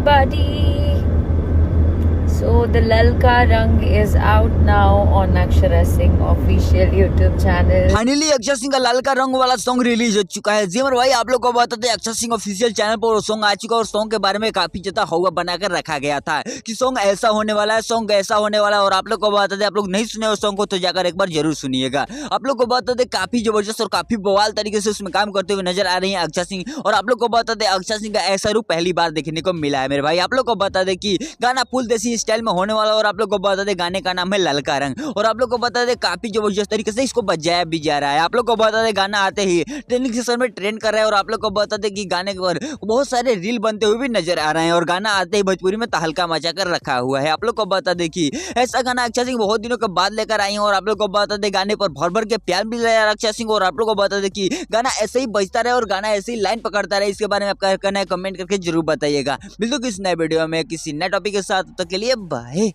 everybody. So the Lalka Rang is out now on Akshara Singh official YouTube channel. Finally अक्षर सिंह का लाल का रंग वाला सॉन्ग रिलीज हो चुका है। जी मेरे भाई, आप लोग को बताते हैं अक्षर सिंह ऑफिशियल चैनल पर वो सॉन्ग आ चुका है और सॉन्ग के बारे में काफी ज्यादा हवा बनाकर रखा गया था कि सॉन्ग ऐसा होने वाला है, सॉन्ग ऐसा होने वाला है। और आप लोग को बताते, आप लोग नहीं सुने उस सॉन्ग को तो जाकर एक बार जरूर सुनिएगा। आप लोग को बताते काफी जबरदस्त और काफी बवाल तरीके से उसमें काम करते हुए नजर आ रही है अक्षर सिंह। और आप लोग को बताते अक्षर सिंह का ऐसा रूप पहली बार देखने को मिला है मेरे भाई। आप लोग को बता दे कि गाना फुल देसी स्टाइल में होने वाला। और आप लोग को बता दे गाने का नाम है ललका रंग। और आप लोग को बता दे काफी जबरदस्त तरीके से इसको बजाया भी जा रहा है। आप लोग को बता दे गाना आते ही ट्रेंडिंग सेक्शन में ट्रेंड कर रहा है। और आप लोग को बता दे कि गाने पर बहुत सारे रील बनते हुए भी नजर आ रहे हैं। और गाना आते ही भोजपुरी में तहलका मचा कर रखा हुआ है। आप लोग को बता दे कि ऐसा गाना अक्षर सिंह बहुत दिनों के बाद लेकर आई है। और आप लोग को बता दे गाने पर भर भर के प्यार मिल रहा है अक्षर सिंह। और आप लोग को बता दे कि गाना ऐसे ही बजता रहे और गाना ऐसे ही लाइन पकड़ता रहे। इसके बारे में आपका कहना है कमेंट करके जरूर बताइएगा। मिलते किसी नए वीडियो में किसी नए टॉपिक के साथ, तब तक के लिए बाय।